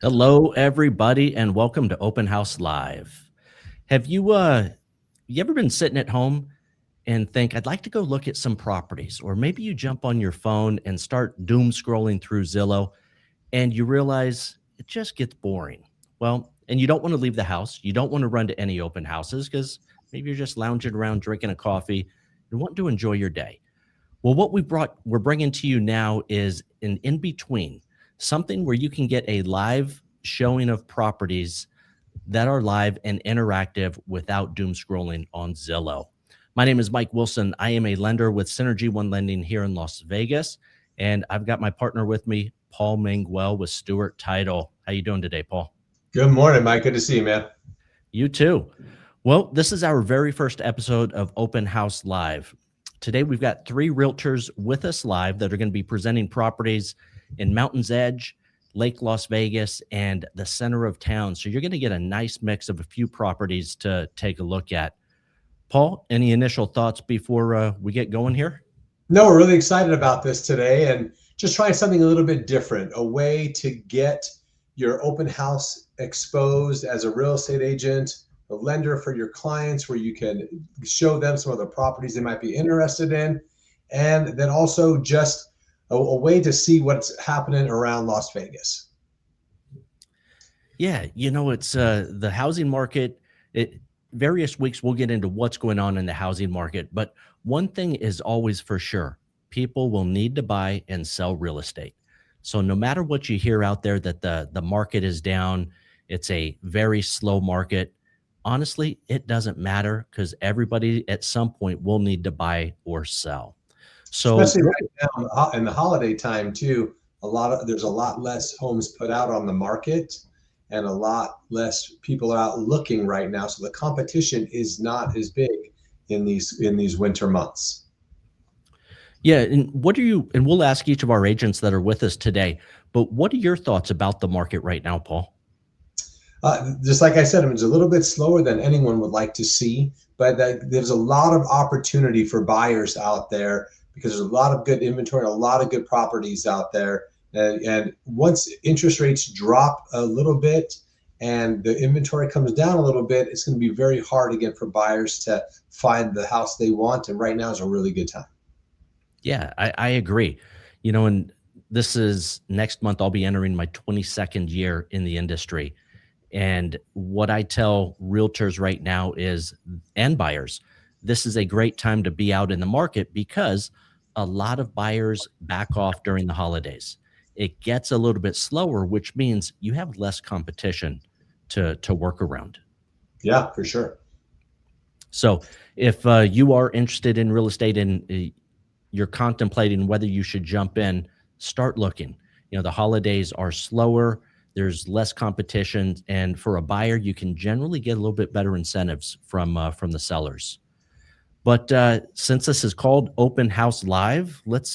Hello, everybody, and welcome to Open House Live. Have you ever been sitting at home and think, I'd like to go look at some properties, or maybe you jump on your phone and start doom scrolling through Zillow, and you realize it just gets boring. Well, and you don't want to leave the house. You don't want to run to any open houses because maybe you're just lounging around drinking a coffee and want to enjoy your day. Well, what we're bringing to you now is an in between, something where you can get a live showing of properties that are live and interactive without doom scrolling on Zillow. My name is Mike Wilson. I am a lender with Synergy One Lending here in Las Vegas, and I've got my partner with me, Paul Mangual with Stewart Title. How you doing today, Paul? Good morning, Mike. Good to see you, man. You too. Well, this is our very first episode of Open House Live. Today, we've got three realtors with us live that are going to be presenting properties in Mountain's Edge, Lake Las Vegas, and the center of town. So you're going to get a nice mix of a few properties to take a look at. Paul, any initial thoughts before we get going here? No, we're really excited about this today and just trying something a little bit different, a way to get your open house exposed as a real estate agent, a lender for your clients, where you can show them some of the properties they might be interested in, and then also just a way to see what's happening around Las Vegas. Yeah, it's the housing market. Various weeks we'll get into what's going on in the housing market, but one thing is always for sure: people will need to buy and sell real estate. So no matter what you hear out there that the market is down, it's a very slow market. Honestly, it doesn't matter because everybody at some point will need to buy or sell. So Especially right now in the holiday time too, there's a lot less homes put out on the market and a lot less people are out looking right now. So the competition is not as big in these winter months. yeah, and we'll ask each of our agents that are with us today, but what are your thoughts about the market right now, Paul? Just like I said, it's a little bit slower than anyone would like to see, but there's a lot of opportunity for buyers out there because there's a lot of good inventory, a lot of good properties out there. And once interest rates drop a little bit and the inventory comes down a little bit, it's going to be very hard again for buyers to find the house they want. And right now is a really good time. Yeah, I agree. And this is next month, I'll be entering my 22nd year in the industry. And what I tell realtors right now is, and buyers, this is a great time to be out in the market because a lot of buyers back off during the holidays. It gets a little bit slower, which means you have less competition to work around. Yeah, for sure. So if you are interested in real estate and you're contemplating whether you should jump in, start looking. The holidays are slower. There's less competition, and for a buyer, you can generally get a little bit better incentives from the sellers. But since this is called Open House Live, let's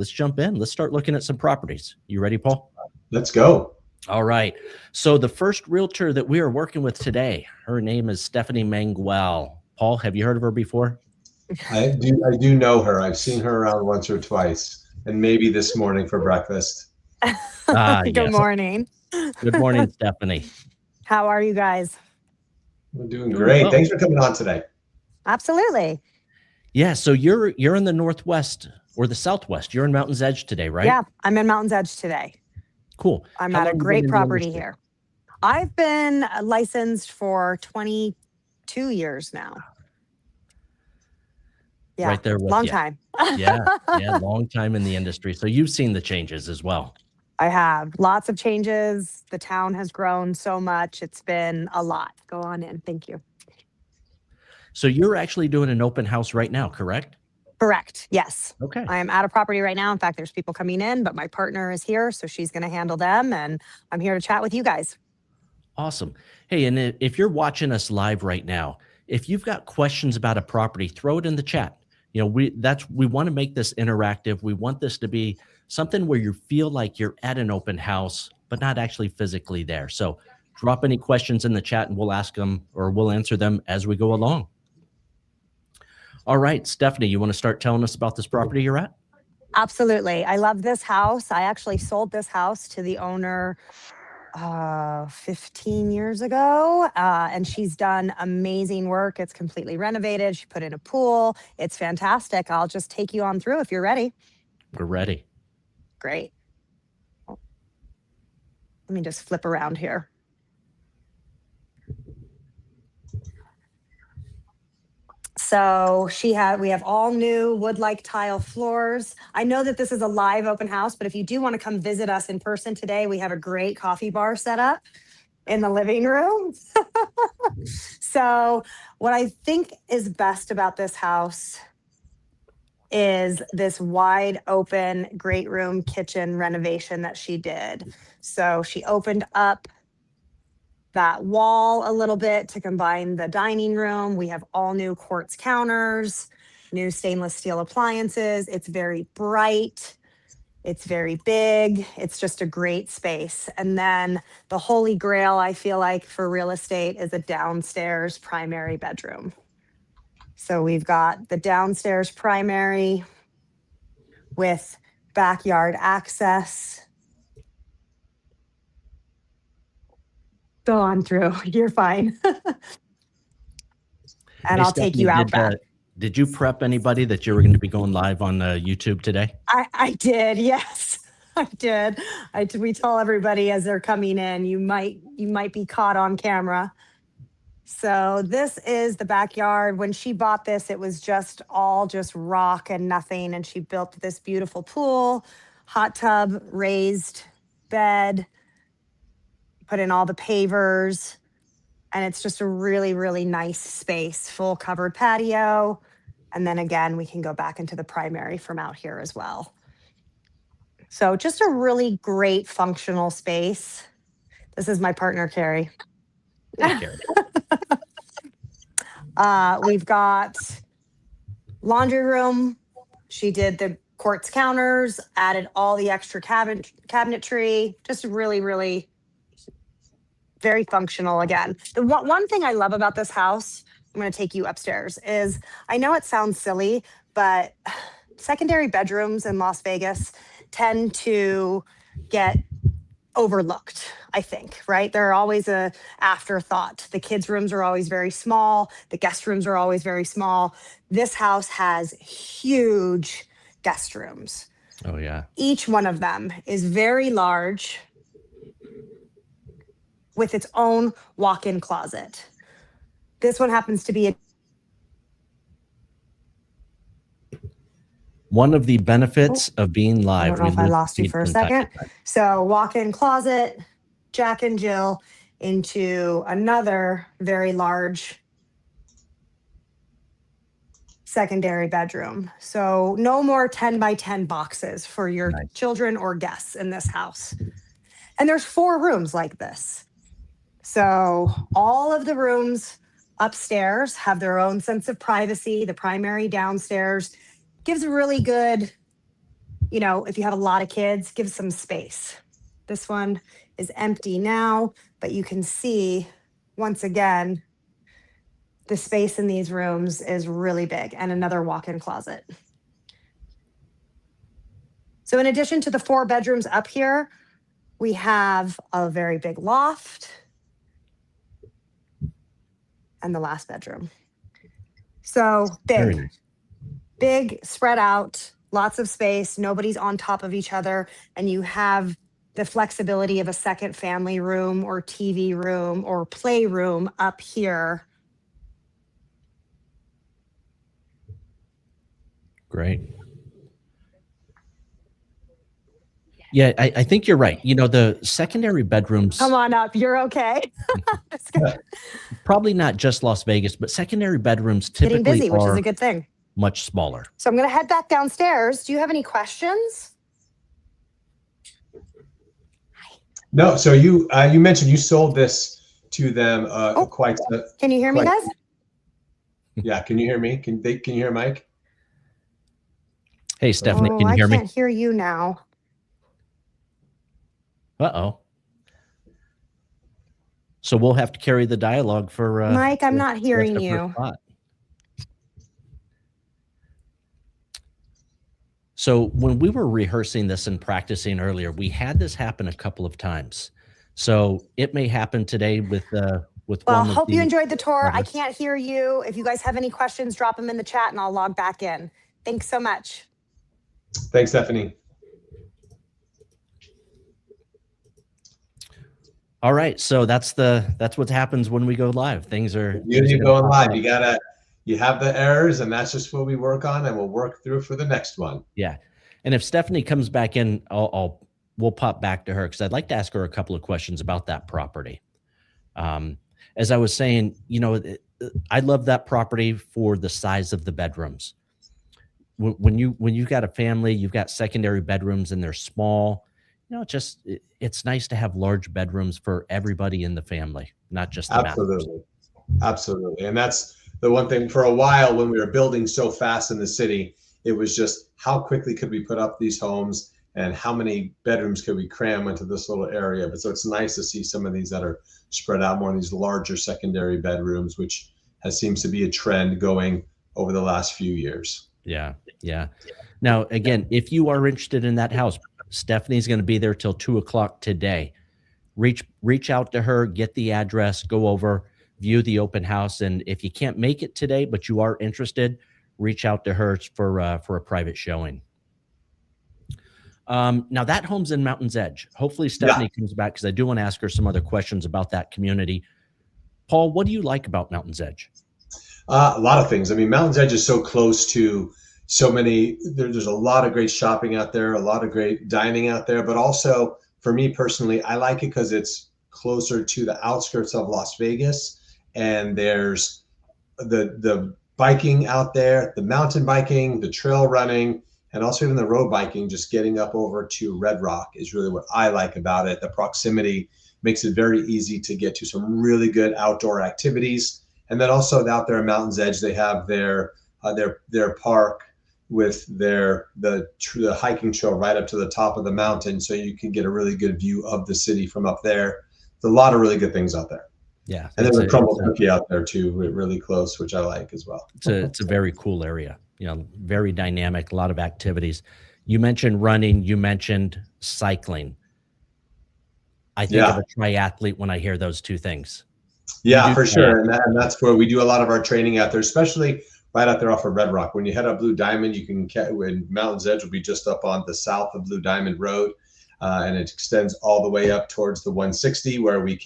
jump in. Let's start looking at some properties. You ready, Paul? Let's go. All right. So the first realtor that we are working with today, her name is Stephanie Mangual. Paul, have you heard of her before? I do know her. I've seen her around once or twice, and maybe this morning for breakfast. Good morning. Good morning, Stephanie. How are you guys? We're doing great. well. Thanks for coming on today. Absolutely. Yeah, so you're in the Northwest or the Southwest. You're in Mountain's Edge today, right? Yeah, I'm in Mountain's Edge today. Cool. I'm at a great property here. I've been licensed for 22 years now. Yeah, right there with long you. time. yeah, long time in the industry. So you've seen the changes as well. I have lots of changes. The town has grown so much. It's been a lot. Go on in. Thank you. So you're actually doing an open house right now, correct? Correct. Yes. Okay. I am at a property right now. In fact, there's people coming in, but my partner is here, so she's going to handle them, and I'm here to chat with you guys. Awesome. Hey, and if you're watching us live right now, if you've got questions about a property, throw it in the chat. We want to make this interactive. We want this to be something where you feel like you're at an open house, but not actually physically there. So drop any questions in the chat and we'll ask them or we'll answer them as we go along. All right, Stephanie, you want to start telling us about this property you're at? Absolutely. I love this house. I actually sold this house to the owner 15 years ago. And she's done amazing work. It's completely renovated. She put in a pool. It's fantastic. I'll just take you on through if you're ready. We're ready. Great. Let me just flip around here. So we have all new wood-like tile floors. I know that this is a live open house, but if you do want to come visit us in person today, we have a great coffee bar set up in the living room. So what I think is best about this house is this wide open great room kitchen renovation that she did. So she opened up that wall a little bit to combine the dining room. We have all new quartz counters, new stainless steel appliances. It's very bright. It's very big. It's just a great space. And then the holy grail, I feel like, for real estate is a downstairs primary bedroom. So we've got the downstairs primary with backyard access. Go on through. You're fine. And I'll take you out back. Did you prep anybody that you were going to be going live on YouTube today? I did. Yes, I did. We tell everybody as they're coming in, you might be caught on camera. So this is the backyard. When she bought this, it was just rock and nothing. And she built this beautiful pool, hot tub, raised bed, put in all the pavers. And it's just a really, really nice space, full covered patio. And then again, we can go back into the primary from out here as well. So just a really great functional space. This is my partner, Carrie. Hey, Carrie. We've got laundry room. She did the quartz counters, added all the extra cabinetry. Just really, really very functional again. The one thing I love about this house, I'm going to take you upstairs, is I know it sounds silly, but secondary bedrooms in Las Vegas tend to get overlooked, I think, right? They're always a afterthought. The kids' rooms are always very small. The guest rooms are always very small. This house has huge guest rooms. Oh, yeah. Each one of them is very large with its own walk-in closet. This one happens to be one of the benefits of being live. I don't know if I lost you for a second. So walk-in closet, Jack and Jill into another very large secondary bedroom. So no more 10 by 10 boxes for your children or guests in this house. And there's 4 rooms like this. So all of the rooms upstairs have their own sense of privacy. The primary downstairs gives a really good, if you have a lot of kids, gives some space. This one is empty now, but you can see, once again, the space in these rooms is really big, and another walk-in closet. So in addition to the 4 bedrooms up here, we have a very big loft and the last bedroom. So big, spread out, lots of space, nobody's on top of each other, and you have the flexibility of a second family room or TV room or playroom up here. Great. Yeah, I think you're right. The secondary bedrooms. Come on up. You're okay. Probably not just Las Vegas, but secondary bedrooms typically getting busy, which are is a good thing. Much smaller. So I'm going to head back downstairs. Do you have any questions? No. So you mentioned you sold this to them quite. Can you hear me, guys? Yeah. Can you hear me? Can you hear Mike? Hey, Stephanie, can you hear me? I can't hear you now. Uh-oh. So we'll have to carry the dialogue for Mike, I'm not hearing you. So when we were rehearsing this and practicing earlier, we had this happen a couple of times. So it may happen today with Well, one of hope you enjoyed the tour. I others. can't hear you. If you guys have any questions, drop them in the chat and I'll log back in. Thanks so much. Thanks, Stephanie. All right, so that's what happens when we go live. Things are You going live. You have the errors, and that's just what we work on, and we'll work through for the next one. Yeah, and if Stephanie comes back in, we'll pop back to her because I'd like to ask her a couple of questions about that property. As I was saying, I love that property for the size of the bedrooms. When you've got a family, you've got secondary bedrooms and they're small. It's nice to have large bedrooms for everybody in the family, not just the masters. Absolutely. And that's the one thing. For a while, when we were building so fast in the city, it was just how quickly could we put up these homes and how many bedrooms could we cram into this little area. But so it's nice to see some of these that are spread out more in these larger secondary bedrooms, which seems to be a trend going over the last few years. Yeah. Now, again, if you are interested in that house, Stephanie's going to be there till 2:00 today. Reach out to her, get the address, go over, view the open house. And if you can't make it today, but you are interested, reach out to her for a private showing. Now that home's in Mountain's Edge. Hopefully Stephanie comes back because I do want to ask her some other questions about that community. Paul, what do you like about Mountain's Edge? A lot of things. I mean, Mountain's Edge is so close to so many, there's a lot of great shopping out there, a lot of great dining out there, but also for me personally, I like it because it's closer to the outskirts of Las Vegas, and there's the biking out there, the mountain biking, the trail running, and also even the road biking. Just getting up over to Red Rock is really what I like about it. The proximity makes it very easy to get to some really good outdoor activities. And then also out there at Mountain's Edge, they have their park with the hiking trail right up to the top of the mountain, so you can get a really good view of the city from up there. There's a lot of really good things out there. Yeah, and there's a crumble cookie out there too, really close, which I like as well. It's a very cool area. Very dynamic, a lot of activities. You mentioned running. You mentioned cycling. I think of a triathlete when I hear those two things. Yeah, for sure. And that's where we do a lot of our training out there, especially right out there off of Red Rock. When you head up Blue Diamond, you can when Mountain's Edge will be just up on the south of Blue Diamond Road, and it extends all the way up towards the 160 where we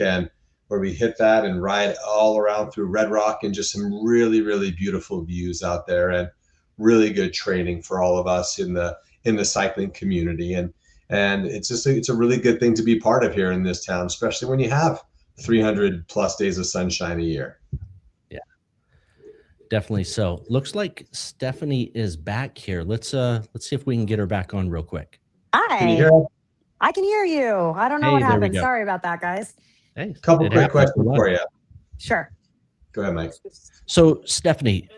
hit that and ride all around through Red Rock, and just some really, really beautiful views out there and really good training for all of us in the cycling community. And it's a really good thing to be part of here in this town, especially when you have 300 plus days of sunshine a year. Yeah, definitely. So looks like Stephanie is back here. Let's see if we can get her back on real quick. Hi. Can you hear us? I can hear you. I don't know what happened. Sorry about that, guys. Hey, couple quick questions for you. Sure. Go ahead, Mike. So Stephanie,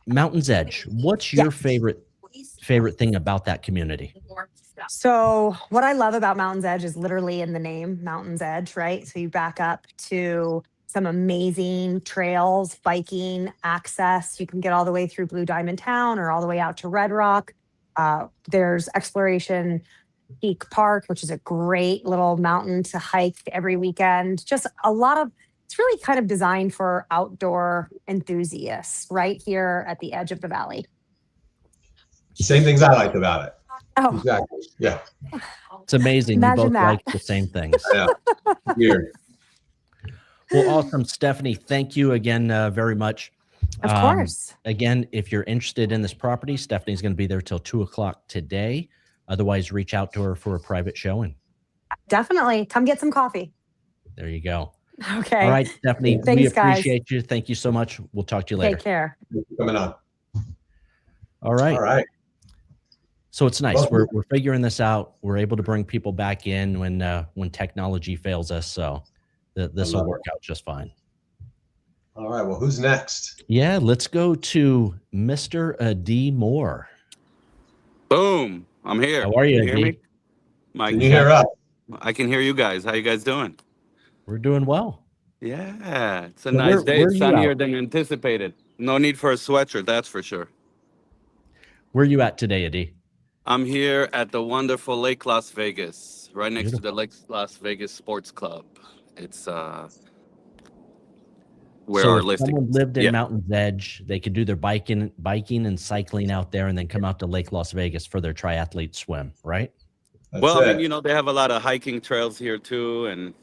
Mountain's Edge, what's your favorite thing about that community? So what I love about Mountain's Edge is literally in the name, Mountain's Edge, right? So you back up to some amazing trails, biking access. You can get all the way through Blue Diamond Town or all the way out to Red Rock. There's Exploration Peak Park, which is a great little mountain to hike every weekend. Just it's really kind of designed for outdoor enthusiasts right here at the edge of the valley. Same things I like about it. Oh, exactly. Yeah. It's amazing. Imagine you both that. like the same things. Yeah. Weird. Well, awesome. Stephanie, thank you again very much. Of course. Again, if you're interested in this property, Stephanie's going to be there till 2:00 today. Otherwise, reach out to her for a private showing. Definitely. Come get some coffee. There you go. Okay. All right, Stephanie, Thanks, we appreciate you. Thank you so much. We'll talk to you later. Take care. Coming on. All right. All right. So it's nice. We're figuring this out. We're able to bring people back in when technology fails us. So this will work out just fine. All right. Well, who's next? Yeah, let's go to Mr. D. Mor. Boom. I'm here. How are you, Can you hear me? Mike, Can you hear us? I can hear you guys. How you guys doing? We're doing well. Yeah, it's a So nice day. where It's you sunnier out? than anticipated. No need for a sweatshirt, that's for sure. Where are you at today, Adi? I'm here at the wonderful Lake Las Vegas, right next to Beautiful. the Lake Las Vegas Sports Club. It's where So our if listing someone is. lived in Yeah. Mountain's Edge, they could do their biking and cycling out there and then come out to Lake Las Vegas for their triathlete swim, right? That's Well, I mean, it. they have a lot of hiking trails here too, and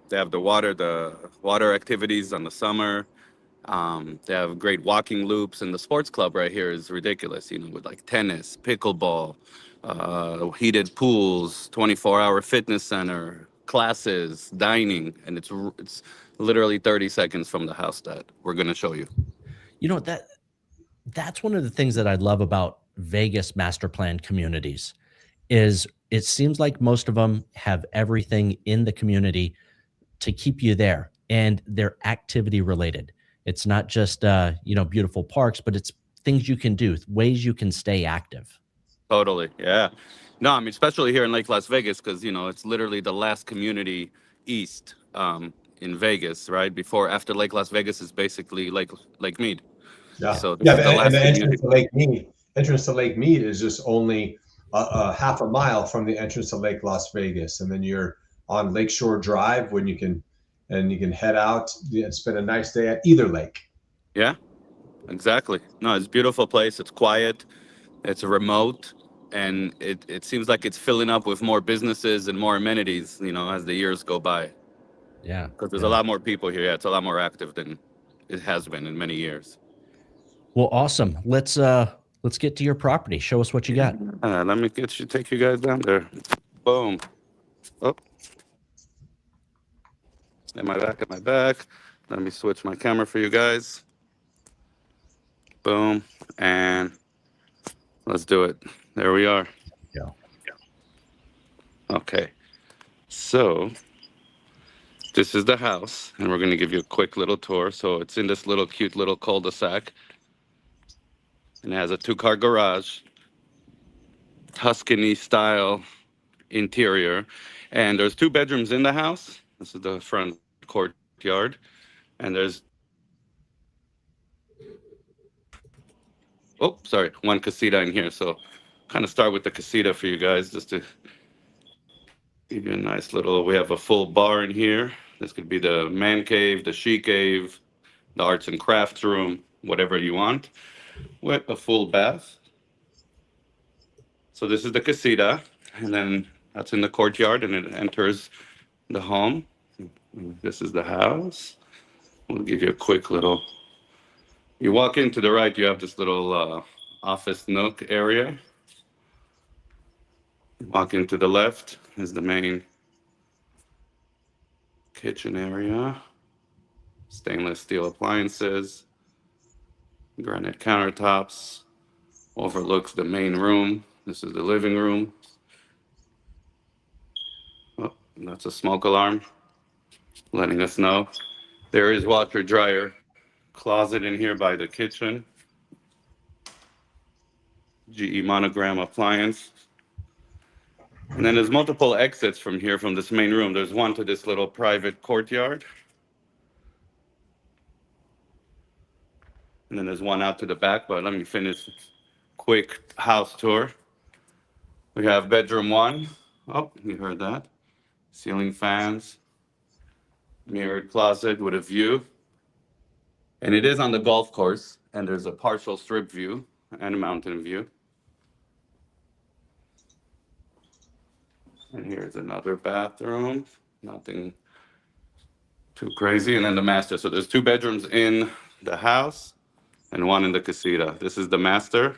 they have the water activities on the summer. They have great walking loops, and the sports club right here is ridiculous. With like tennis, pickleball, heated pools, 24-hour fitness center, classes, dining, and it's literally 30 seconds from the house that we're gonna show you. You know, that's one of the things that I love about Vegas master plan communities is it seems like most of them have everything in the community to keep you there, and they're activity related. It's not just beautiful parks, but it's things you can do, ways you can stay active. Totally, yeah. No, I mean, especially here in Lake Las Vegas, because it's literally the last community east in Vegas, right? After Lake Las Vegas is basically Lake Mead. Yeah, So this yeah, is the and last the community. entrance to Lake Mead is just only a half a mile from the entrance to Lake Las Vegas, and then you're on Lakeshore Drive when you can head out and spend a nice day at either lake. Yeah, exactly. No, it's a beautiful place. It's quiet. It's remote, and it seems like it's filling up with more businesses and more amenities. As the years go by, Yeah, because there's a yeah. lot more people here. Yeah, it's a lot more active than it has been in many years. Well, awesome. Let's get to your property. Show us what you got. Let me take you guys down there. Boom. Oh, at my back. Let me switch my camera for you guys. Boom. And let's do it. There we are. Yeah. Okay. So this is the house, and we're going to give you a quick little tour. So it's in this little cute little cul-de-sac, and it has a 2-car garage, Tuscany style interior, and there's 2 bedrooms in the house. This is the front courtyard, and there's one casita in here. So kind of start with the casita for you guys, just to give you a nice little. We have a full bar in here. This could be the man cave, the she cave, the arts and crafts room, whatever you want, with a full bath. So this is the casita, and then that's in the courtyard, and it enters the home. This is the house. We'll give you a quick little. You walk in to the right, you have this little office nook area. Walk into the left is the main kitchen area. Stainless steel appliances, granite countertops, overlooks the main room. This is the living room. Oh, that's a smoke alarm letting us know. There is washer dryer closet in here by the kitchen. GE monogram appliance. And then there's multiple exits from here, from this main room. There's one to this little private courtyard. And then there's one out to the back, but let me finish quick house tour. We have bedroom 1. Oh, you heard that. Ceiling fans, mirrored closet with a view. And it is on the golf course, and there's a partial strip view and a mountain view. And here's another bathroom, nothing too crazy. And then the master. So there's 2 bedrooms in the house and 1 in the casita. This is the master.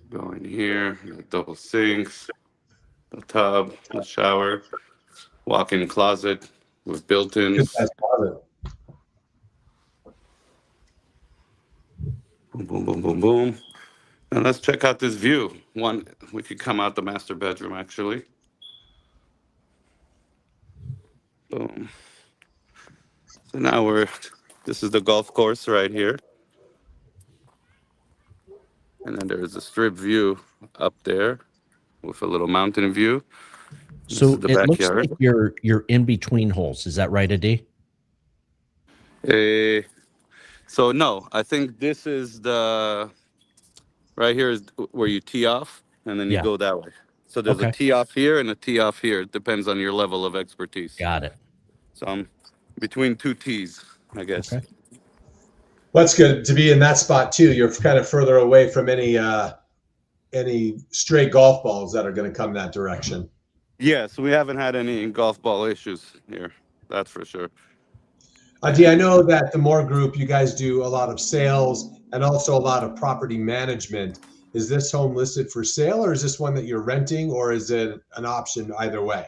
Go in here, double sinks, the tub, the shower, walk-in closet with built-ins. Good-sized closet. Boom, boom, boom, boom, boom. And let's check out this view. We could come out the master bedroom, actually. Boom. So now this is the golf course right here. And then there's a strip view up there with a little mountain view. This So is the it looks backyard. like you're in between holes. Is that right, Adi? So no, I think this is right here is where you tee off, and then you Yeah. go that way. So there's a Okay. tee off here and a tee off here. It depends on your level of expertise. Got it. So I'm between two tees, I guess. Okay. Well, that's good to be in that spot too. You're kind of further away from any stray golf balls that are going to come that direction. Yes, we haven't had any golf ball issues here. That's for sure. Dee, I know that the Mor Group, you guys do a lot of sales and also a lot of property management. Is this home listed for sale, or is this one that you're renting, or is it an option either way?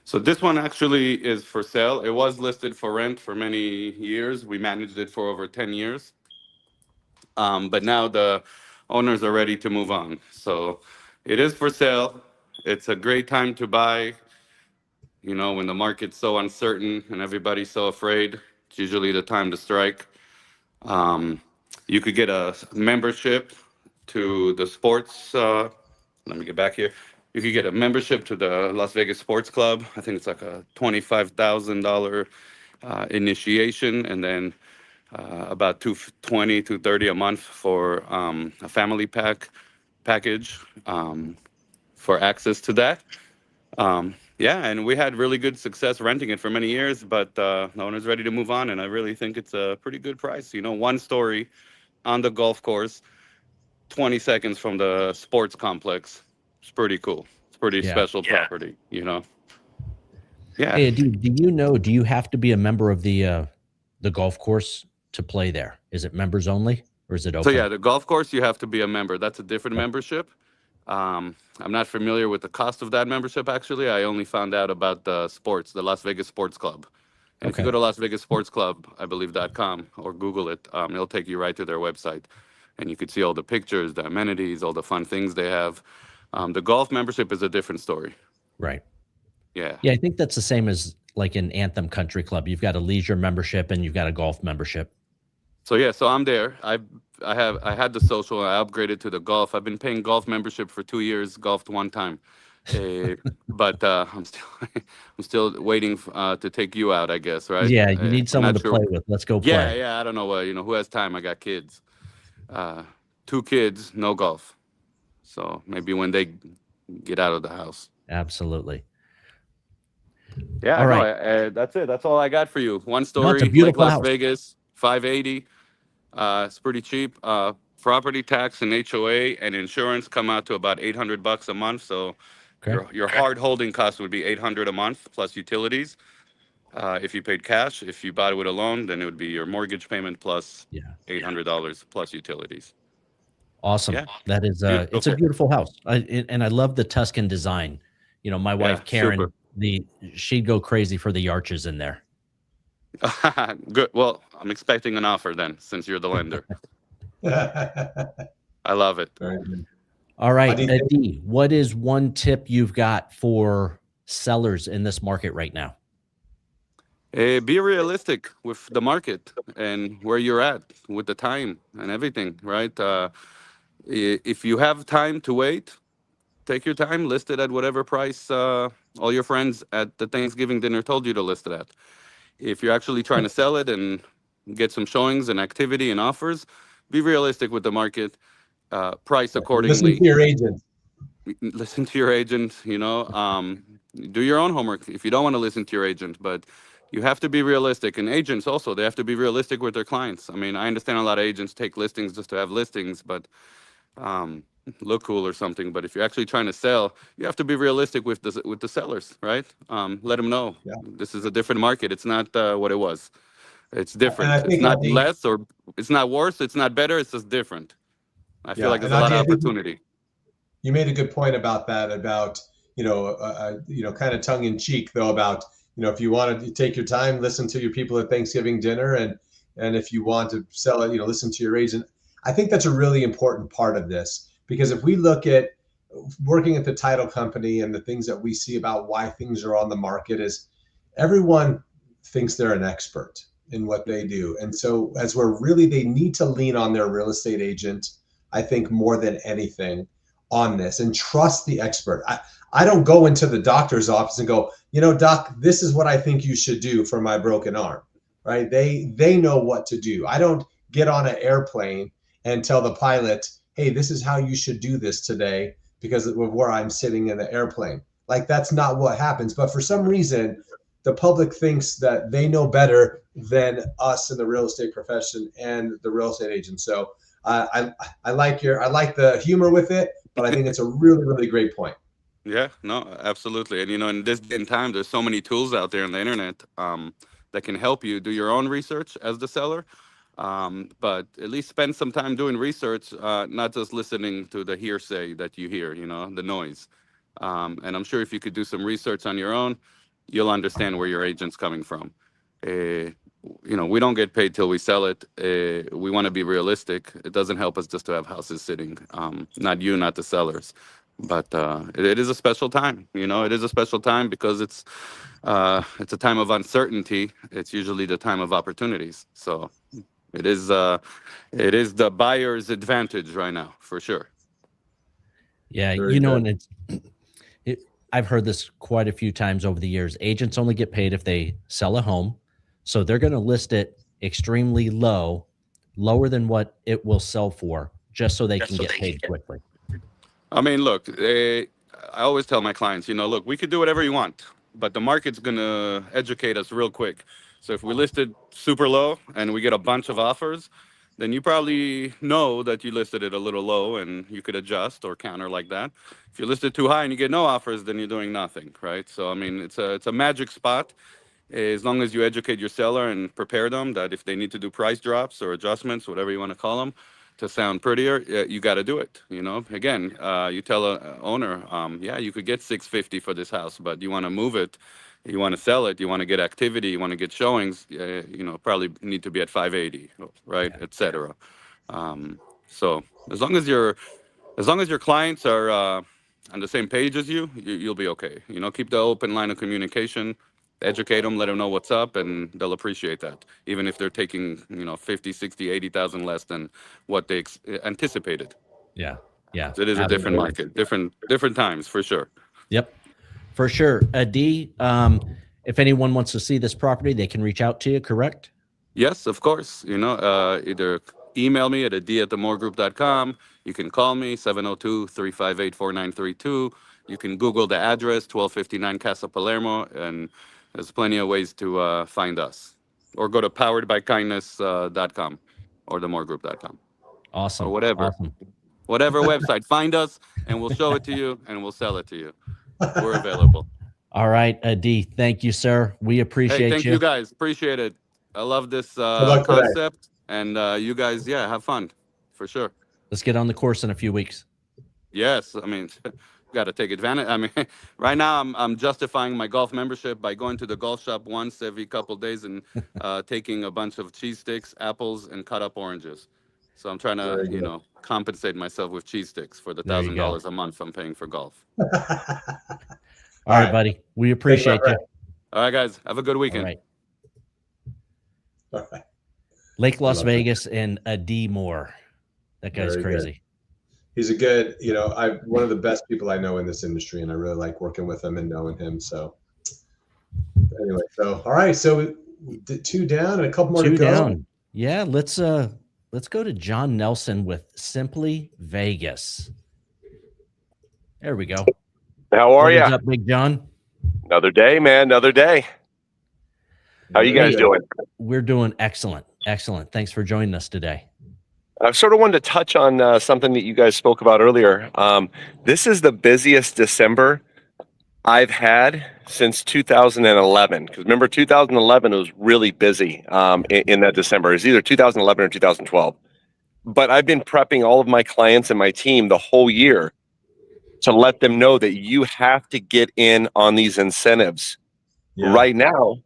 So this one actually is for sale. It was listed for rent for many years. We managed it for over 10 years. But now the owners are ready to move on. So it is for sale. It's a great time to buy. You know, when the market's so uncertain and everybody's so afraid, it's usually the time to strike. You could get a membership to the sports. Let me get back here. You could get a membership to the Las Vegas Sports Club. I think it's like a $25,000 initiation, and then about $220, $230 a month for a family package for access to that. Yeah, and we had really good success renting it for many years, but the owner's ready to move on, and I really think it's a pretty good price. You know, one story on the golf course, 20 seconds from the sports complex. It's pretty cool. It's pretty special property, you know? Yeah. Hey, do you have to be a member of the golf course to play there? Is it members only, or is it open? So yeah, the golf course, you have to be a member. That's a different membership. I'm not familiar with the cost of that membership, actually. I only found out about the Las Vegas Sports Club. And if you go to Las Vegas Sports Club, I believe .com, or Google it, it'll take you right to their website. And you could see all the pictures, the amenities, all the fun things they have. The golf membership is a different story. Right. Yeah. Yeah, I think that's the same as like in Anthem Country Club. You've got a leisure membership and you've got a golf membership. So yeah, so I'm there. I had the social. I upgraded to the golf. I've been paying golf membership for 2 years. Golfed one time, but I'm still waiting to take you out. I guess, right? Yeah, you need someone to play with. Let's go play. Yeah. I don't know. You know, who has time? I got kids. 2 kids, no golf. So maybe when they get out of the house. Absolutely. Yeah. All right. That's it. That's all I got for you. One story. No, it's a beautiful Las house. Vegas, $580. It's pretty cheap. Property tax and HOA and insurance come out to about $800 a month. So your hard holding cost would be $800 a month plus utilities. If you paid cash, if you bought it with a loan, then it would be your mortgage payment plus $800 plus utilities. Awesome. Yeah. That is it's a beautiful house. And I love the Tuscan design. You know, my wife Karen, she'd go crazy for the arches in there. Good. Well, I'm expecting an offer then, since you're the lender. I love it. All right, Dee, what is one tip you've got for sellers in this market right now? Be realistic with the market and where you're at with the time and everything, right? If you have time to wait, take your time, list it at whatever price all your friends at the Thanksgiving dinner told you to list it at. If you're actually trying to sell it and get some showings and activity and offers, be realistic with the market, price accordingly. Listen to your agent. Listen to your agent, you know, do your own homework if you don't want to listen to your agent, but you have to be realistic. And agents also, they have to be realistic with their clients. I mean, I understand a lot of agents take listings just to have listings, but look cool or something. But if you're actually trying to sell, you have to be realistic with the sellers, right? Let them know this is a different market. It's not what it was. It's different. It's not less, or it's not worse. It's not better. It's just different. I feel like there's a lot of opportunity. You made a good point about that, about, kind of tongue in cheek though, about, if you want to take your time, listen to your people at Thanksgiving dinner, and if you want to sell it, listen to your agent. I think that's a really important part of this, because if we look at working at the title company and the things that we see about why things are on the market, is everyone thinks they're an expert in what they do. And so they need to lean on their real estate agent, I think, more than anything on this, and trust the expert. I don't go into the doctor's office and go, doc, this is what I think you should do for my broken arm, right? They know what to do. I don't get on an airplane and tell the pilot, hey, this is how you should do this today because of where I'm sitting in the airplane. Like, that's not what happens. But for some reason, the public thinks that they know better than us in the real estate profession and the real estate agent. So I like the humor with it, but I think it's a really, really great point. Yeah, no, absolutely. And in this day and time, there's so many tools out there on the internet that can help you do your own research as the seller. But at least spend some time doing research, not just listening to the hearsay that you hear, the noise. And I'm sure if you could do some research on your own, you'll understand where your agent's coming from. We don't get paid till we sell it. We want to be realistic. It doesn't help us just to have houses sitting, not the sellers. But it is a special time. It is a special time because it's a time of uncertainty. It's usually the time of opportunities. So it is the buyer's advantage right now, for sure. Yeah, Very and good. I've heard this quite a few times over the years. Agents only get paid if they sell a home. So they're going to list it extremely low, lower than what it will sell for, just so they can get paid quickly. I mean, look, I always tell my clients, look, we could do whatever you want, but the market's going to educate us real quick. So if we listed super low and we get a bunch of offers, then you probably know that you listed it a little low and you could adjust or counter like that. If you listed too high and you get no offers, then you're doing nothing, right? So, I mean, it's a magic spot. As long as you educate your seller and prepare them that if they need to do price drops or adjustments, whatever you want to call them, to sound prettier, you got to do it. Again, you tell a owner, yeah, you could get $650 for this house, but you want to move it, you want to sell it, you want to get activity, you want to get showings, probably need to be at $580, right, etc. So as long as your clients are on the same page as you'll be okay. Keep the open line of communication. Educate them, let them know what's up, and they'll appreciate that, even if they're taking 50, 60, 80,000 less than what they anticipated. Yeah, It is a different market, different times, for sure. Yep, for sure. D, if anyone wants to see this property, they can reach out to you, correct? Yes, of course. Either email me at d@themorgroup.com. You can call me 702-358-4932. You can Google the address 1259 Casa Palermo, and there's plenty of ways to find us, or go to poweredbykindness.com or themorgroup.com. Awesome. Or whatever website. Find us and we'll show it to you and we'll sell it to you. We're available. All right, D, thank you, sir. We appreciate you. Thank you guys. Appreciate it. I love this concept, and you guys, have fun for sure. Let's get on the course in a few weeks. Yes, I mean, got to take advantage. I mean, right now I'm justifying my golf membership by going to the golf shop once every couple of days and taking a bunch of cheese sticks, apples, and cut up oranges. So I'm trying to, compensate myself with cheese sticks for the $1,000 a month I'm paying for golf. All right, buddy. We appreciate you. All right, guys. Have a good weekend. All right. Lake Las Vegas and D Mor. That guy's crazy. Good. He's a good, one of the best people I know in this industry, and I really like working with him and knowing him. So anyway, all right. So we did 2 down and a couple more to go. 2 down. Yeah, let's go to John Nelson with Simply Vegas. There we go. How are you? What's up, Big John? Another day, man. Another day. How you guys doing? We're doing excellent. Excellent. Thanks for joining us today. I sort of wanted to touch on something that you guys spoke about earlier. This is the busiest December I've had since 2011. Because remember, 2011 was really busy in that December. It was either 2011 or 2012. But I've been prepping all of my clients and my team the whole year to let them know that you have to get in on these incentives right now.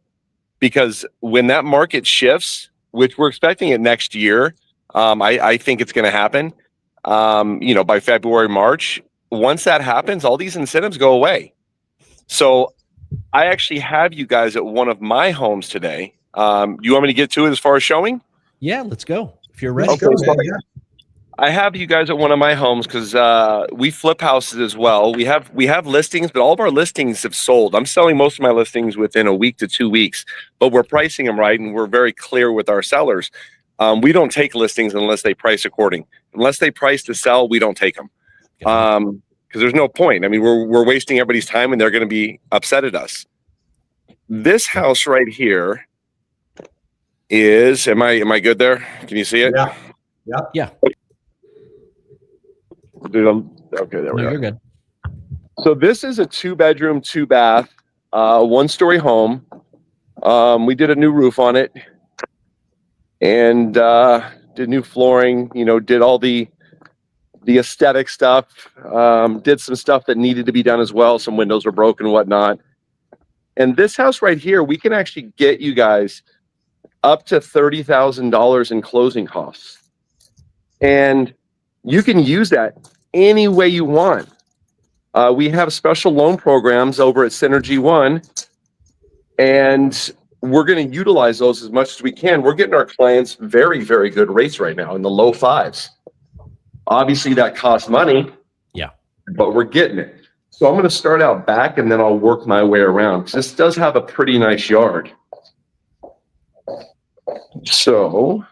Because when that market shifts, which we're expecting it next year, I think it's going to happen, by February, March. Once that happens, all these incentives go away. So I actually have you guys at one of my homes today. You want me to get to it as far as showing? Yeah, let's go. If you're ready. Okay. I have you guys at one of my homes because we flip houses as well. We have listings, but all of our listings have sold. I'm selling most of my listings within a week to 2 weeks, but we're pricing them right, and we're very clear with our sellers. We don't take listings unless they price according. Unless they price to sell, we don't take them because there's no point. I mean, we're wasting everybody's time, and they're going to be upset at us. This house right here is. Am I good there? Can you see it? Yeah. Okay, there we No, go. you're good. So this is a 2-bedroom, 2-bath, 1-story home. We did a new roof on it and did new flooring, did all the aesthetic stuff, did some stuff that needed to be done as well. Some windows were broken and whatnot. And this house right here, we can actually get you guys up to $30,000 in closing costs. And you can use that any way you want. We have special loan programs over at Synergy One, and we're going to utilize those as much as we can. We're getting our clients very, very good rates right now in the low 5s. Obviously, that costs money. Yeah. But we're getting it. So I'm going to start out back, and then I'll work my way around, because this does have a pretty nice yard. So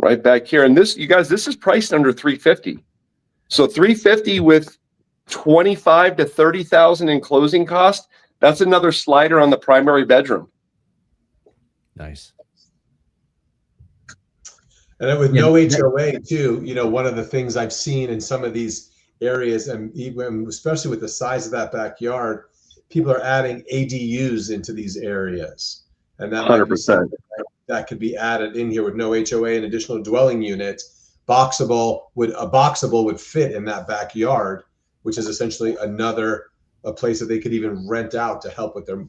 right back here, and this, you guys, this is priced under $350. So $350 with 25 to 30,000 in closing cost. That's another slider on the primary bedroom. Nice. And then with no HOA too, one of the things I've seen in some of these areas, and even especially with the size of that backyard, people are adding ADUs into these areas, and that 100%. That could be added in here with no HOA and additional dwelling units. A boxable would fit in that backyard, which is essentially a place that they could even rent out to help with their,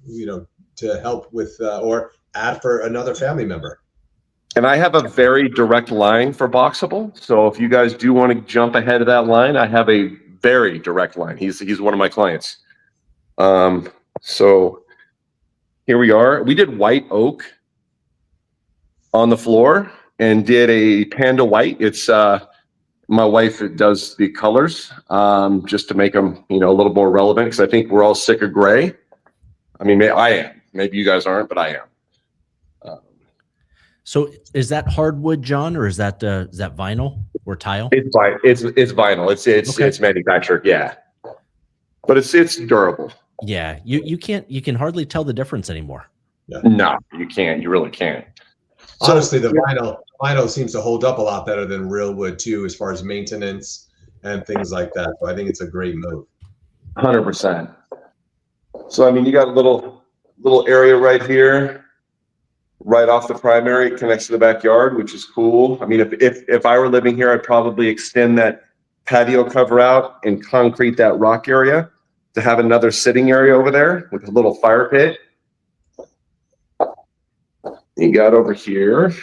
to help with or add for another family member. And I have a very direct line for boxable. So if you guys do want to jump ahead of that line, I have a very direct line. He's one of my clients. So here we are. We did white oak on the floor and did a panda white. It's my wife does the colors just to make them, a little more relevant, because I think we're all sick of gray. I mean, I am. Maybe you guys aren't, but I am. So is that hardwood, John, or is that vinyl or tile? It's vinyl. It's manufactured, yeah. But it's durable. Yeah, you can hardly tell the difference anymore. Yeah. No, you can't. You really can't. Honestly, the vinyl seems to hold up a lot better than real wood too, as far as maintenance and things like that. So I think it's a great move. 100%. So I mean, you got a little area right here, right off the primary. It connects to the backyard, which is cool. I mean, if I were living here, I'd probably extend that patio cover out and concrete that rock area to have another sitting area over there with a little fire pit. You got over here,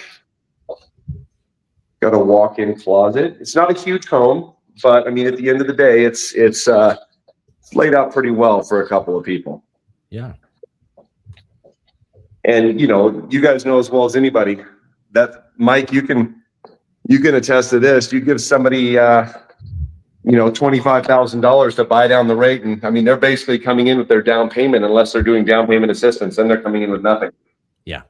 got a walk-in closet. It's not a huge home, but I mean, at the end of the day, it's laid out pretty well for a couple of people. Yeah. And you guys know as well as anybody that, Mike, you can attest to this. You give somebody $25,000 to buy down the rate, and I mean, they're basically coming in with their down payment, unless they're doing down payment assistance, then they're coming in with nothing. Yeah.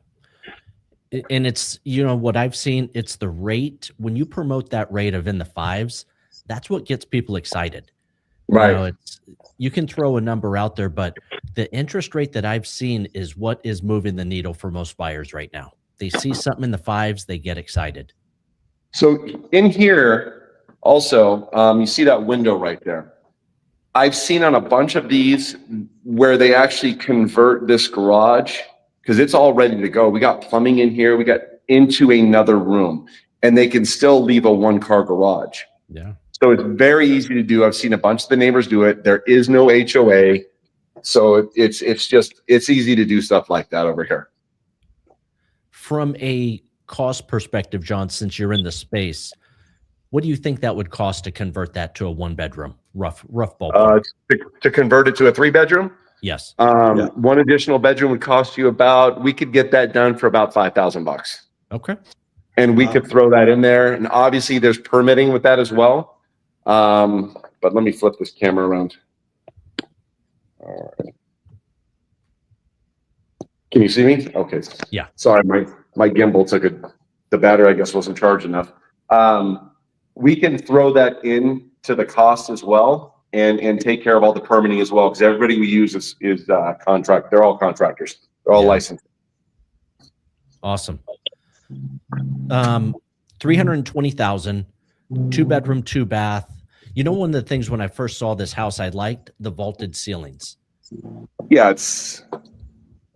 And it's, what I've seen, it's the rate. When you promote that rate of in the 5s, that's what gets people excited. Right. You can throw a number out there, but the interest rate that I've seen is what is moving the needle for most buyers right now. They see something in the 5s, they get excited. So in here also, you see that window right there. I've seen on a bunch of these where they actually convert this garage, because it's all ready to go. We got plumbing in here. We got into another room, and they can still leave a 1-car garage. Yeah. So it's very easy to do. I've seen a bunch of the neighbors do it. There is no HOA. So it's easy to do stuff like that over here. From a cost perspective, John, since you're in the space, what do you think that would cost to convert that to a 1-bedroom, rough ballpark? To convert it to a 3-bedroom? Yes. One additional bedroom would cost you we could get that done for about $5,000. Okay. and we Wow. could throw that in there. And obviously there's permitting with that as well. But let me flip this camera around. All right. Can you see me? Okay. Yeah. Sorry, my gimbal took the battery, I guess, wasn't charged enough. We can throw that in to the cost as well and take care of all the permitting as well, because everybody we use is contract. They're all contractors. They're all licensed. Awesome. 320,000, 2-bedroom, 2-bath. You know, one of the things when I first saw this house, I liked the vaulted ceilings. Yeah, it's.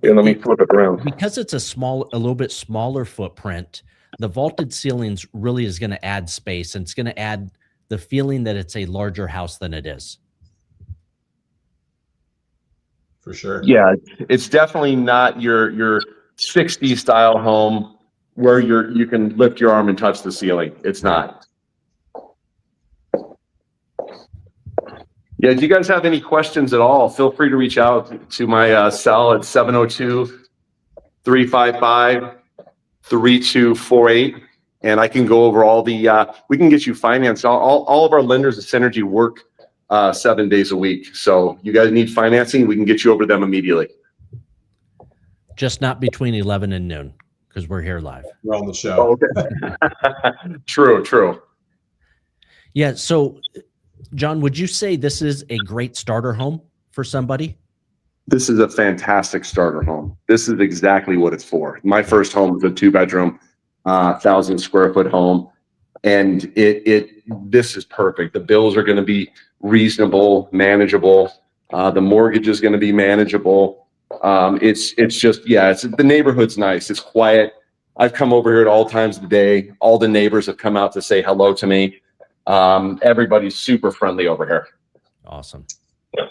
Yeah, let me flip it around. Because it's a little bit smaller footprint, the vaulted ceilings really is going to add space, and it's going to add the feeling that it's a larger house than it is. For sure. Yeah, it's definitely not your 60s style home where you can lift your arm and touch the ceiling. It's not. Yeah, if you guys have any questions at all, feel free to reach out to my cell at 702-355-3248. And I can go over all the, we can get you financed. All of our lenders at Synergy work 7 days a week. So you guys need financing, we can get you over them immediately. Just not between 11 and noon, because we're here live. We're on the show. Oh, okay. True. Yeah. So, John, would you say this is a great starter home for somebody? This is a fantastic starter home. This is exactly what it's for. My first home was a 2-bedroom, 1,000 square foot home. And this is perfect. The bills are going to be reasonable, manageable. The mortgage is going to be manageable. It's just, the neighborhood's nice. It's quiet. I've come over here at all times of the day. All the neighbors have come out to say hello to me. Everybody's super friendly over here. Awesome.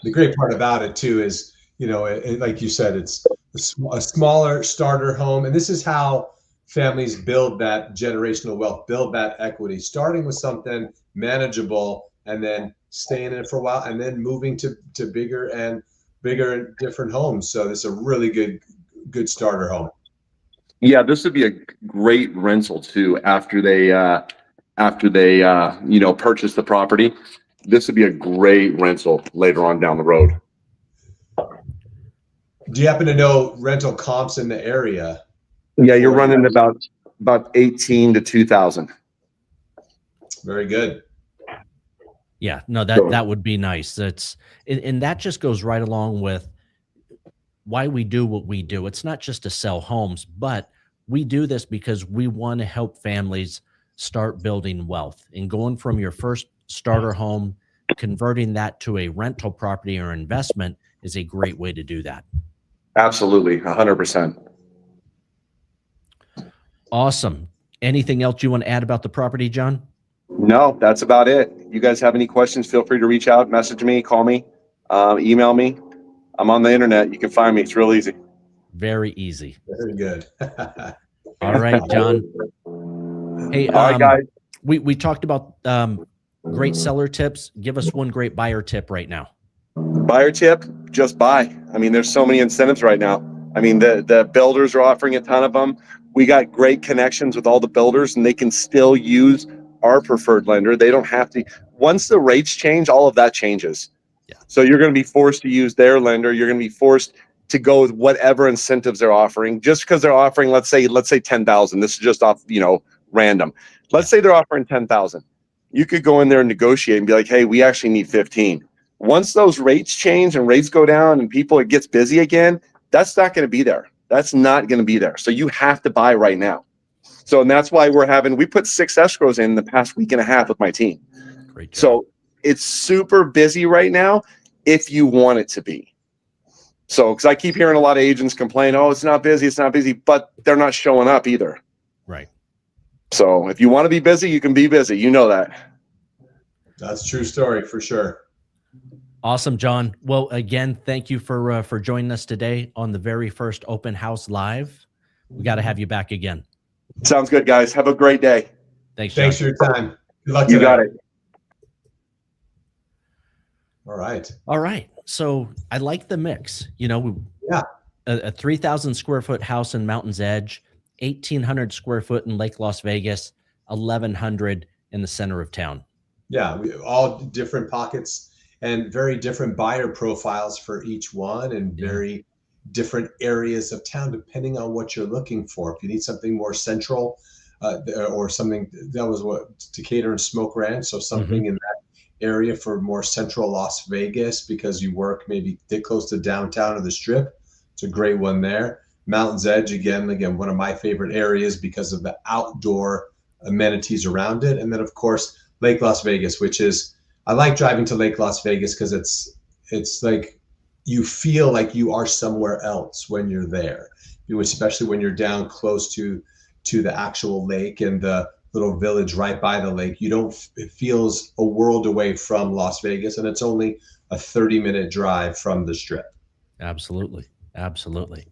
The great part about it too is, like you said, it's a smaller starter home. And this is how families build that generational wealth, build that equity, starting with something manageable and then staying in it for a while and then moving to bigger and different homes. So this is a really good starter home. Yeah, this would be a great rental too after they purchase the property. This would be a great rental later on down the road. Do you happen to know rental comps in the area? Yeah, you're running about 18 to 2,000. Very good. Yeah, no, that would be nice. And that just goes right along with why we do what we do. It's not just to sell homes, but we do this because we want to help families start building wealth, and going from your first starter home, converting that to a rental property or investment is a great way to do that. Absolutely. 100%. Awesome. Anything else you want to add about the property, John? No, that's about it. You guys have any questions, feel free to reach out, message me, call me, email me. I'm on the internet. You can find me. It's real easy. Very easy. Very good. All right, John. Hey, all right, guys. We talked about great seller tips. Give us one great buyer tip right now. Buyer tip, just buy. I mean, there's so many incentives right now. I mean, the builders are offering a ton of them. We got great connections with all the builders, and they can still use our preferred lender. They don't have to. Once the rates change, all of that changes. Yeah. So you're going to be forced to use their lender. You're going to be forced to go with whatever incentives they're offering. Just because they're offering, let's say 10,000. This is just off, random. Let's say they're offering 10,000. You could go in there and negotiate and be like, hey, we actually need 15. Once those rates change and rates go down and it gets busy again, that's not going to be there. That's not going to be there. So you have to buy right now. So, and that's why we put 6 escrows in the past week and a half with my team. Great job. So it's super busy right now if you want it to be. So, because I keep hearing a lot of agents complain, oh, it's not busy, but they're not showing up either. Right. So if you want to be busy, you can be busy. You know that. That's a true story for sure. Awesome, John. Well, again, thank you for joining us today on the very first Open House Live. We got to have you back again. Sounds good, guys. Have a great day. Thanks, John. Thanks for your time. Good luck. You got it. All right. All right. So I like the mix. A 3,000 square foot house in Mountain's Edge, 1,800 square foot in Lake Las Vegas, 1,100 in the center of town. Yeah, all different pockets and very different buyer profiles for each one, and very different areas of town depending on what you're looking for. If you need something more central, or something that was what Decatur and Smoke Ranch, so something in that area for more central Las Vegas because you work maybe close to downtown or the Strip, it's a great one there. Mountain's Edge, again, one of my favorite areas because of the outdoor amenities around it. And then, of course, Lake Las Vegas, which is, I like driving to Lake Las Vegas because it's like you feel like you are somewhere else when you're there, especially when you're down close to the actual lake and the little village right by the lake. It feels a world away from Las Vegas, and it's only a 30-minute drive from the Strip. Absolutely. Absolutely.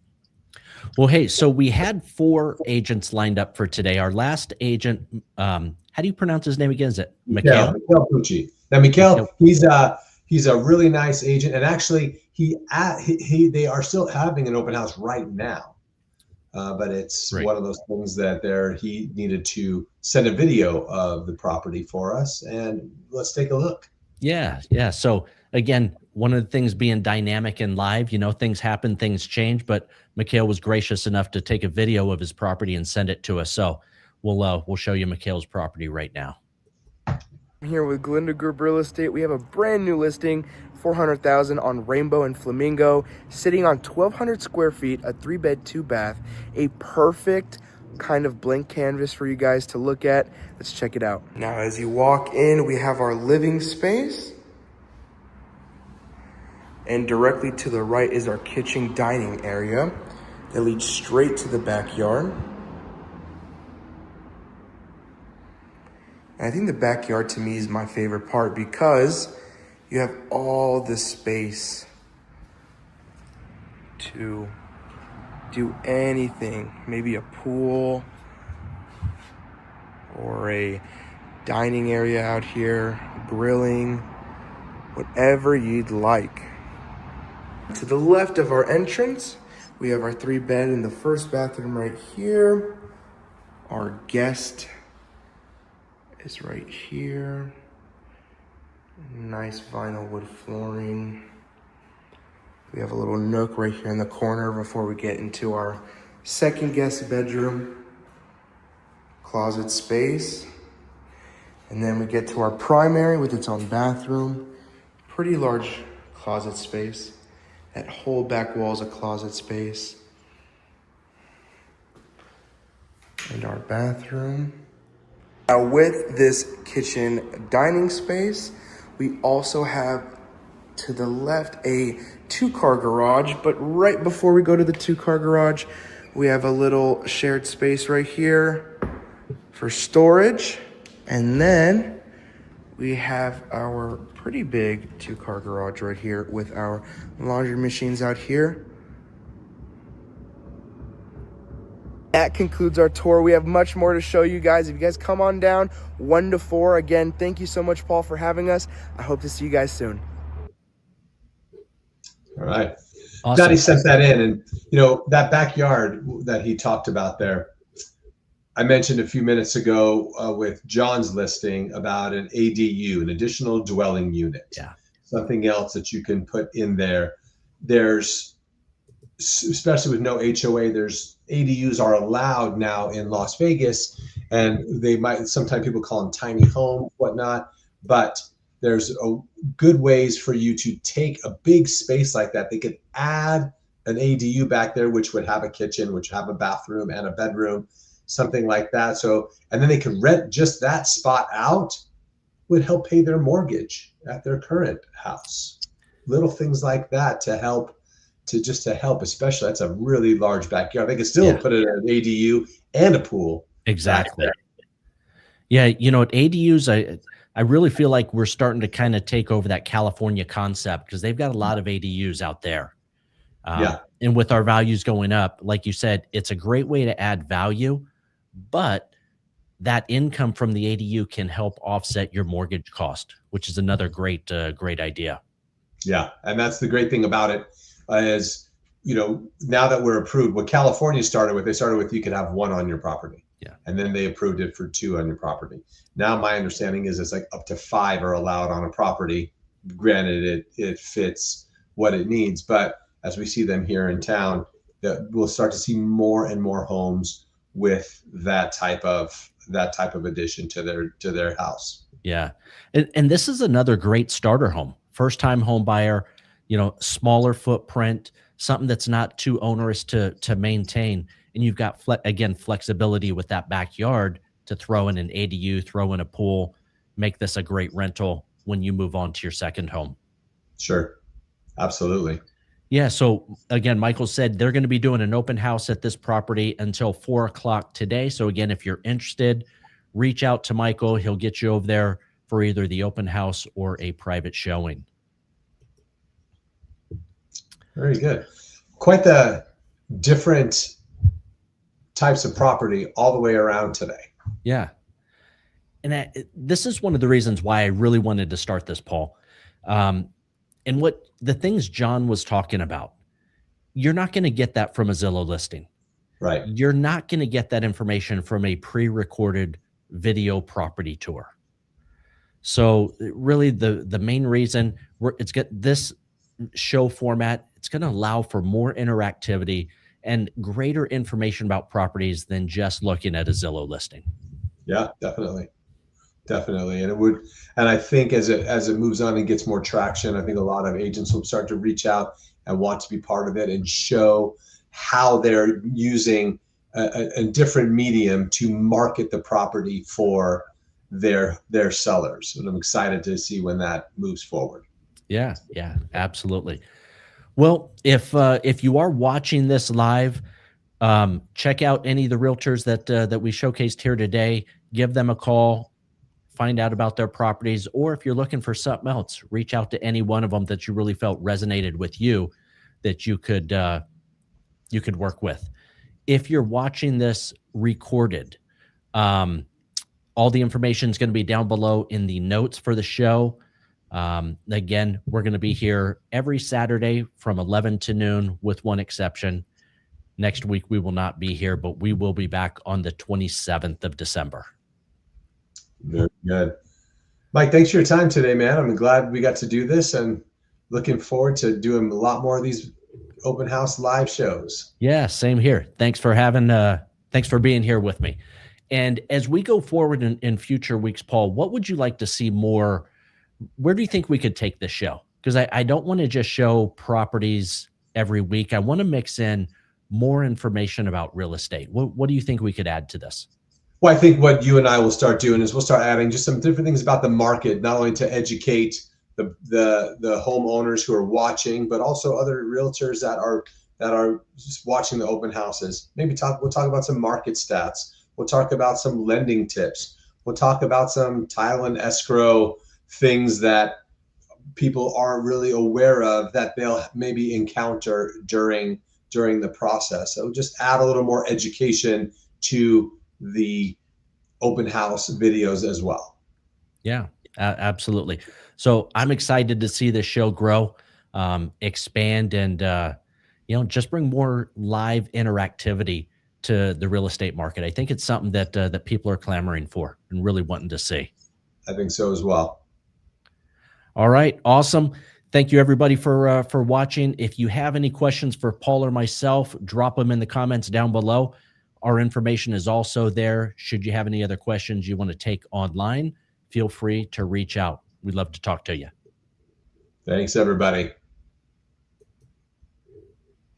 Well, hey, so we had 4 agents lined up for today. Our last agent, how do you pronounce his name again? Is it Mikael? Mikael Puche. Now, Mikael, he's a really nice agent, and actually, they are still having an open house right now. But it's one of those things that he needed to send a video of the property for us, and let's take a look. Yeah. So again, one of the things being dynamic and live, things happen, things change, but Mikael was gracious enough to take a video of his property and send it to us. So we'll show you Mikael's property right now. I'm here with Galindo Group Real Estate. We have a brand new listing, $400,000 on Rainbow and Flamingo, sitting on 1,200 square feet, a 3-bed, 2-bath, a perfect kind of blank canvas for you guys to look at. Let's check it out. Now, as you walk in, we have our living space, and directly to the right is our kitchen dining area that leads straight to the backyard. I think the backyard to me is my favorite part because you have all this space to do anything. Maybe a pool or a dining area out here, grilling, whatever you'd like. To the left of our entrance, we have our 3-bed in the first bathroom right here. Our guest is right here. Nice vinyl wood flooring. We have a little nook right here in the corner before we get into our second guest bedroom. Closet space. And then we get to our primary with its own bathroom. Pretty large closet space. That whole back wall is a closet space. And our bathroom. Now with this kitchen dining space, we also have to the left a 2-car garage, but right before we go to the 2-car garage, we have a little shared space right here for storage. And then we have our pretty big 2-car garage right here with our laundry machines out here. That concludes our tour. We have much more to show you guys. If you guys come on down 1 to 4, again, thank you so much, Paul, for having us. I hope to see you guys soon. All right. Awesome. Glad he sent that in. And, that backyard that he talked about there, I mentioned a few minutes ago with John's listing about an ADU, an additional dwelling unit. Yeah. Something else that you can put in there. There's, especially with no HOA, there's ADUs are allowed now in Las Vegas, and sometimes people call them tiny homes, whatnot, but there's good ways for you to take a big space like that. They could add an ADU back there, which would have a kitchen, which have a bathroom and a bedroom, something like that. So, and then they could rent just that spot out, would help pay their mortgage at their current house. Little things like that to help, especially that's a really large backyard. They could still put it in an ADU and a pool. Exactly. Yeah. At ADUs, I really feel like we're starting to kind of take over that California concept because they've got a lot of ADUs out there. And with our values going up, like you said, it's a great way to add value, but that income from the ADU can help offset your mortgage cost, which is another great idea. Yeah. And that's the great thing about it is now that we're approved, what California started with, they started with you could have one on your property. Yeah. And then they approved it for 2 on your property. Now my understanding is it's like up to 5 are allowed on a property. Granted, it fits what it needs, but as we see them here in town, that we'll start to see more and more homes with that type of addition to their house. Yeah. And this is another great starter home. First time home buyer, smaller footprint, something that's not too onerous to maintain. And you've got, flexibility with that backyard to throw in an ADU, throw in a pool, make this a great rental when you move on to your second home. Sure. Absolutely. Yeah. So again, Michael said they're going to be doing an open house at this property until 4 o'clock today. So again, if you're interested, reach out to Michael. He'll get you over there for either the open house or a private showing. Very good. Quite the different types of property all the way around today. Yeah. And this is one of the reasons why I really wanted to start this, Paul. And what the things John was talking about, you're not going to get that from a Zillow listing. Right. You're not going to get that information from a pre-recorded video property tour. So really the main reason it's got this show format, it's going to allow for more interactivity and greater information about properties than just looking at a Zillow listing. Yeah, definitely. Definitely. And I think as it moves on and gets more traction, I think a lot of agents will start to reach out and want to be part of it and show how they're using a different medium to market the property for their sellers. And I'm excited to see when that moves forward. Yeah, absolutely. Well, if you are watching this live, check out any of the realtors that we showcased here today. Give them a call, find out about their properties, or if you're looking for something else, reach out to any one of them that you really felt resonated with you, that you could work with. If you're watching this recorded, all the information is going to be down below in the notes for the show. Again, we're going to be here every Saturday from 11 to noon with one exception. Next week, we will not be here, but we will be back on the 27th of December. Very good. Mike, thanks for your time today, man. I'm glad we got to do this and looking forward to doing a lot more of these open house live shows. Yeah, same here. Thanks for being here with me. And as we go forward in future weeks, Paul, what would you like to see more? Where do you think we could take this show? Because I don't want to just show properties every week. I want to mix in more information about real estate. What do you think we could add to this? Well, I think what you and I will start doing is we'll start adding just some different things about the market, not only to educate the homeowners who are watching, but also other realtors that are just watching the open houses. We'll talk about some market stats. We'll talk about some lending tips. We'll talk about some title and escrow things that people aren't really aware of that they'll maybe encounter during the process. So just add a little more education to the open house videos as well. Yeah, absolutely. So I'm excited to see this show grow, expand, and just bring more live interactivity to the real estate market. I think it's something that people are clamoring for and really wanting to see. I think so as well. All right, awesome. Thank you everybody for watching. If you have any questions for Paul or myself, drop them in the comments down below. Our information is also there. Should you have any other questions you want to take online, feel free to reach out. We'd love to talk to you. Thanks, everybody.